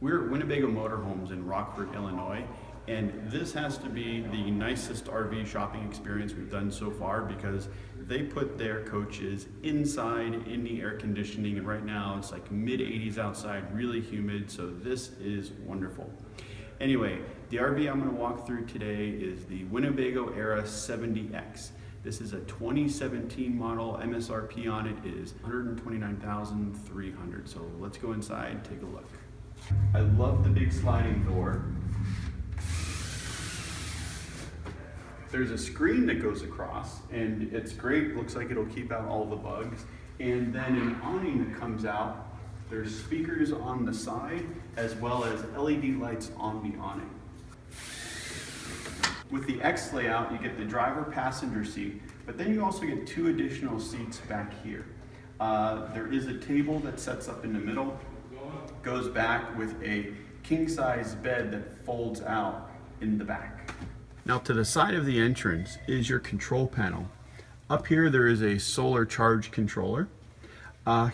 We're at Winnebago Motorhomes in Rockford, Illinois, and this has to be the nicest RV shopping experience we've done so far because they put their coaches inside in the air conditioning, and right now it's like mid 80s outside, really humid, so this is wonderful. Anyway, the RV I'm going to walk through today is the Winnebago Era 70X. This is a 2017 model. MSRP on it is $129,300. So let's go inside and take a look. I love the big sliding door. There's a screen that goes across, and it's great. Looks like it'll keep out all the bugs. And then an awning that comes out. There's speakers on the side, as well as LED lights on the awning. With the X layout, you get the driver passenger seat, but then you also get two additional seats back here. There is a table that sets up in the middle, goes back with a king-size bed that folds out in the back. Now to the side of the entrance is your control panel. Up here there is a solar charge controller.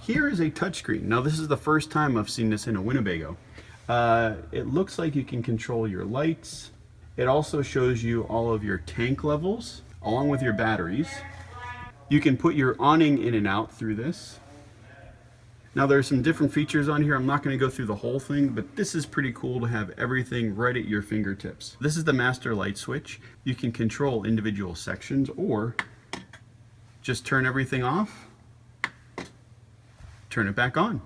Here is a touchscreen. Now this is the first time I've seen this in a Winnebago. It looks like you can control your lights. It also shows you all of your tank levels along with your batteries. You can put your awning in and out through this. Now there's some different features on here. I'm not going to go through the whole thing, but this is pretty cool to have everything right at your fingertips. This is the master light switch. You can control individual sections or just turn everything off, turn it back on.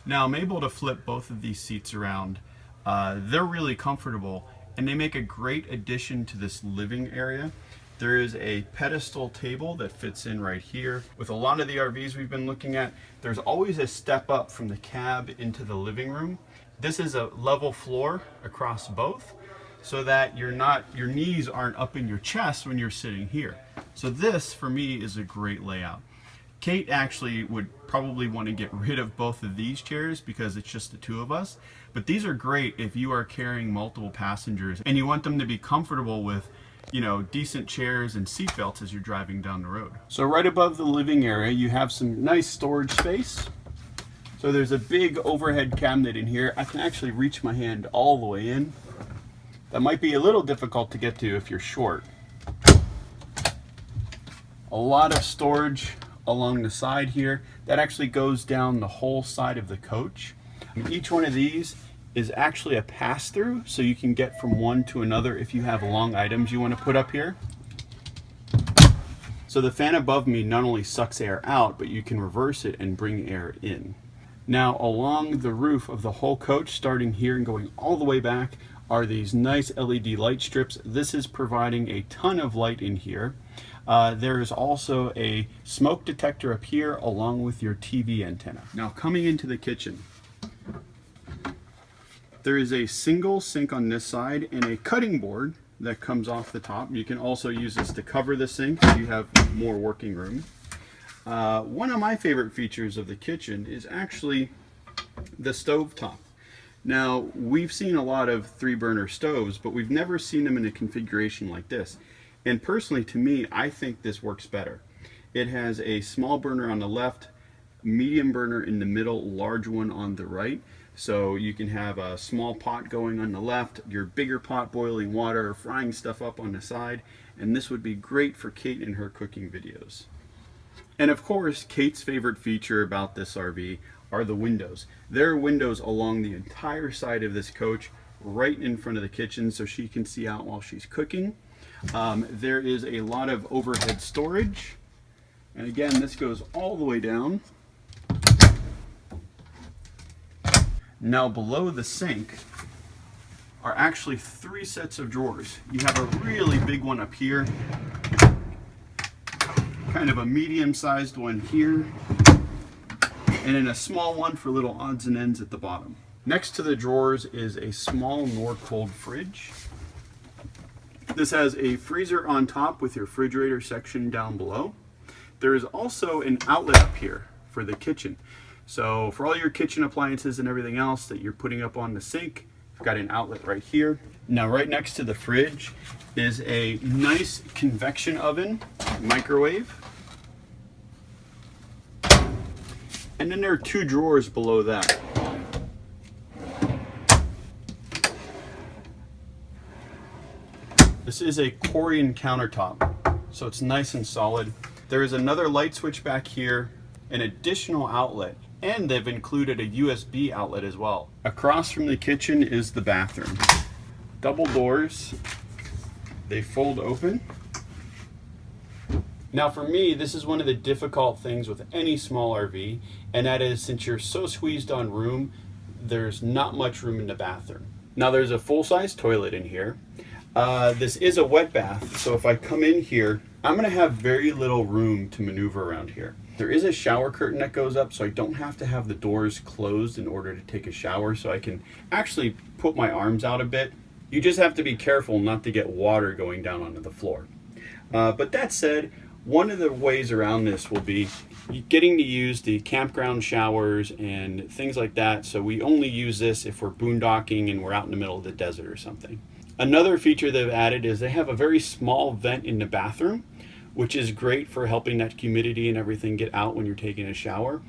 Now I'm able to flip both of these seats around. They're really comfortable and they make a great addition to this living area. There is a pedestal table that fits in right here. With a lot of the RVs we've been looking at, there's always a step up from the cab into the living room. This is a level floor across both so that your knees aren't up in your chest when you're sitting here. So this, for me, is a great layout. Kate actually would probably want to get rid of both of these chairs because it's just the two of us. But these are great if you are carrying multiple passengers and you want them to be comfortable with, you know, decent chairs and seat belts as you're driving down the road. So right above the living area, you have some nice storage space. So there's a big overhead cabinet in here. I can actually reach my hand all the way in. That might be a little difficult to get to if you're short. A lot of storage along the side here. That actually goes down the whole side of the coach. Each one of these is actually a pass-through, so you can get from one to another if you have long items you want to put up here. So the fan above me not only sucks air out, but you can reverse it and bring air in. Now along the roof of the whole coach, starting here and going all the way back, are these nice LED light strips. This is providing a ton of light in here. There is also a smoke detector up here along with your TV antenna. Now coming into the kitchen, there is a single sink on this side and a cutting board that comes off the top. You can also use this to cover the sink so you have more working room. One of my favorite features of the kitchen is actually the stove top. Now, we've seen a lot of 3-burner stoves, but we've never seen them in a configuration like this. And personally, to me, I think this works better. It has a small burner on the left, medium burner in the middle, large one on the right. So you can have a small pot going on the left, your bigger pot boiling water, frying stuff up on the side, and this would be great for Kate and her cooking videos. And of course, Kate's favorite feature about this RV are the windows. There are windows along the entire side of this coach, right in front of the kitchen, so she can see out while she's cooking. There is a lot of overhead storage, and again, this goes all the way down. Now below the sink are actually 3 sets of drawers. You have a really big one up here, kind of a medium-sized one here, and then a small one for little odds and ends at the bottom. Next to the drawers is a small Norcold fridge. This has a freezer on top with your refrigerator section down below. There is also an outlet up here for the kitchen. So for all your kitchen appliances and everything else that you're putting up on the sink, you've got an outlet right here. Now right next to the fridge is a nice convection oven, microwave. And then there are 2 drawers below that. This is a Corian countertop, so it's nice and solid. There is another light switch back here, an additional outlet, and they've included a USB outlet as well. Across from the kitchen is the bathroom. Double doors, they fold open. Now for me, this is one of the difficult things with any small RV, and that is since you're so squeezed on room, there's not much room in the bathroom. Now there's a full-size toilet in here. This is a wet bath, so if I come in here, I'm gonna have very little room to maneuver around here. There is a shower curtain that goes up, so I don't have to have the doors closed in order to take a shower, so I can actually put my arms out a bit. You just have to be careful not to get water going down onto the floor. But that said, one of the ways around this will be getting to use the campground showers and things like that, so we only use this if we're boondocking and we're out in the middle of the desert or something. Another feature they've added is they have a very small vent in the bathroom, which is great for helping that humidity and everything get out when you're taking a shower.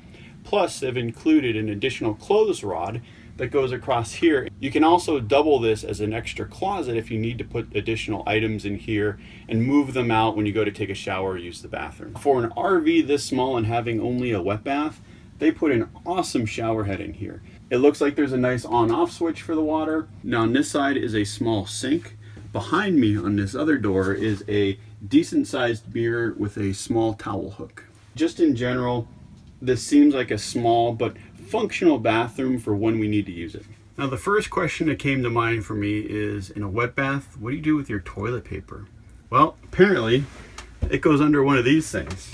Plus, they've included an additional clothes rod that goes across here. You can also double this as an extra closet if you need to put additional items in here and move them out when you go to take a shower or use the bathroom. For an RV this small and having only a wet bath, they put an awesome shower head in here. It looks like there's a nice on-off switch for the water. Now on this side is a small sink. Behind me on this other door is a decent sized mirror with a small towel hook. Just in general, this seems like a small but functional bathroom for when we need to use it. Now the first question that came to mind for me is, in a wet bath, what do you do with your toilet paper? Well, apparently it goes under one of these things.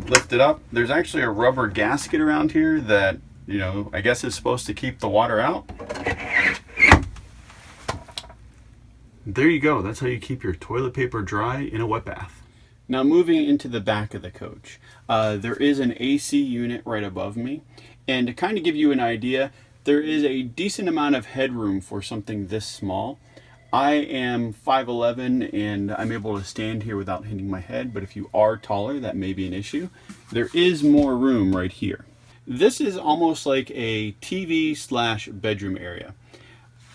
Lift it up. There's actually a rubber gasket around here that, I guess is supposed to keep the water out. There you go. That's how you keep your toilet paper dry in a wet bath. Now moving into the back of the coach, there is an AC unit right above me. And to kind of give you an idea, there is a decent amount of headroom for something this small. I am 5'11" and I'm able to stand here without hitting my head, but if you are taller, that may be an issue. There is more room right here. This is almost like a TV/bedroom area.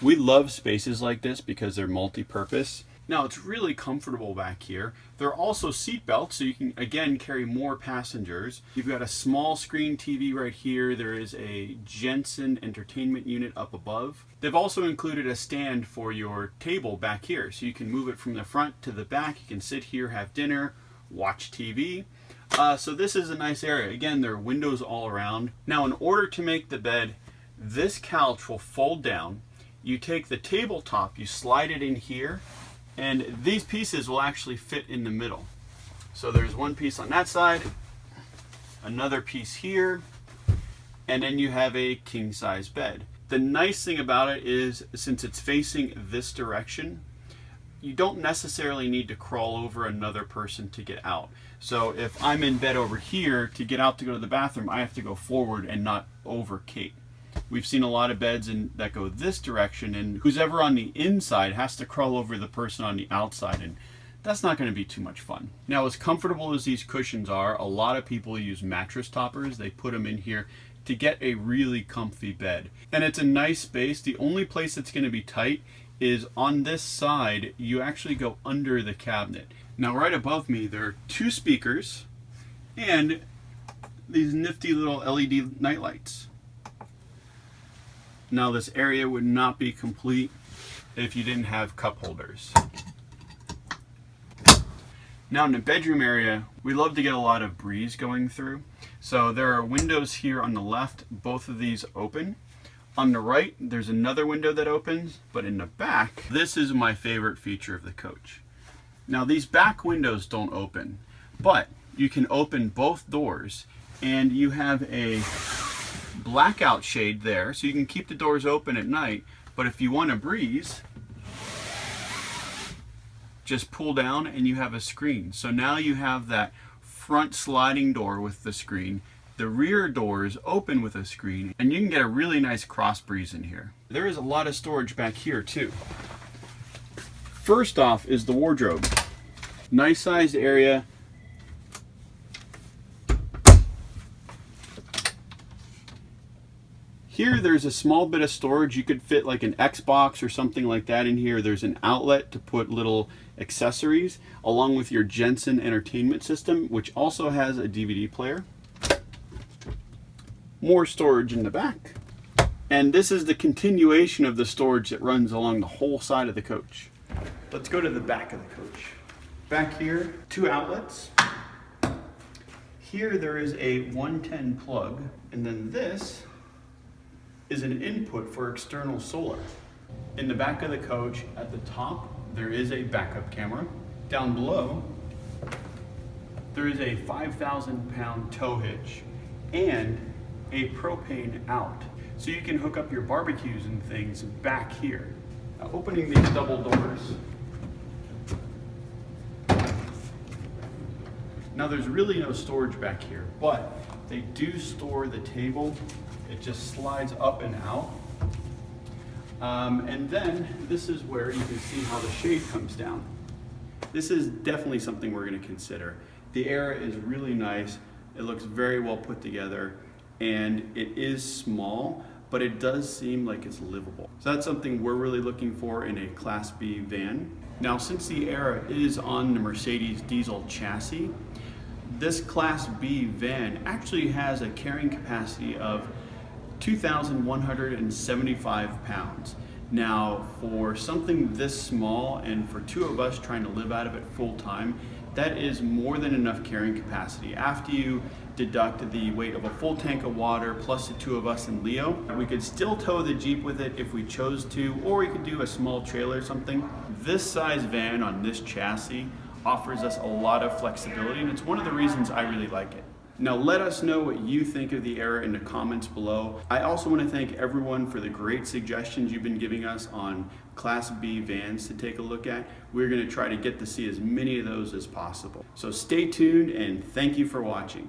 We love spaces like this because they're multi-purpose. Now it's really comfortable back here. There are also seat belts, so you can again carry more passengers. You've got a small screen TV right here. There is a Jensen entertainment unit up above. They've also included a stand for your table back here, so you can move it from the front to the back. You can sit here, have dinner, watch TV. So this is a nice area. Again, there are windows all around. Now in order to make the bed, this couch will fold down. You take the tabletop, you slide it in here, and these pieces will actually fit in the middle. So there's one piece on that side, another piece here, and then you have a king size bed. The nice thing about it is, since it's facing this direction, you don't necessarily need to crawl over another person to get out. So if I'm in bed over here, to get out to go to the bathroom, I have to go forward and not over Kate. We've seen a lot of beds that go this direction, and who's ever on the inside has to crawl over the person on the outside, and that's not going to be too much fun. Now, as comfortable as these cushions are, a lot of people use mattress toppers. They put them in here to get a really comfy bed. And it's a nice space. The only place that's going to be tight is on this side. You actually go under the cabinet. Now, right above me, there are two speakers and these nifty little LED nightlights. Now this area would not be complete if you didn't have cup holders. Now in the bedroom area, we love to get a lot of breeze going through. So there are windows here on the left, both of these open. On the right, there's another window that opens, but in the back, this is my favorite feature of the coach. Now these back windows don't open, but you can open both doors and you have a blackout shade there, so you can keep the doors open at night, but if you want a breeze, just pull down and you have a screen. So now you have that front sliding door with the screen, the rear doors open with a screen, and you can get a really nice cross breeze in here. There is a lot of storage back here too. First off is the wardrobe. Nice sized area. Here there's a small bit of storage. You could fit like an Xbox or something like that in here. There's an outlet to put little accessories along with your Jensen entertainment system, which also has a DVD player. More storage in the back. And this is the continuation of the storage that runs along the whole side of the coach. Let's go to the back of the coach. Back here, 2 outlets. Here there is a 110 plug, and then this is an input for external solar. In the back of the coach, at the top, there is a backup camera. Down below, there is a 5,000-pound tow hitch and a propane out. So you can hook up your barbecues and things back here. Now, opening these double doors. Now there's really no storage back here, but they do store the table. It just slides up and out. And then this is where you can see how the shade comes down. This is definitely something we're going to consider. The Era is really nice. It looks very well put together, and it is small, but it does seem like it's livable. So that's something we're really looking for in a Class B van. Now, since the Era is on the Mercedes diesel chassis, this Class B van actually has a carrying capacity of 2,175 pounds. Now, for something this small and for 2 of us trying to live out of it full time, that is more than enough carrying capacity. After you deduct the weight of a full tank of water plus the 2 of us and Leo, we could still tow the Jeep with it if we chose to, or we could do a small trailer or something. This size van on this chassis offers us a lot of flexibility, and it's one of the reasons I really like it. Now let us know what you think of the Era in the comments below. I also want to thank everyone for the great suggestions you've been giving us on Class B vans to take a look at. We're going to try to get to see as many of those as possible. So stay tuned, and thank you for watching.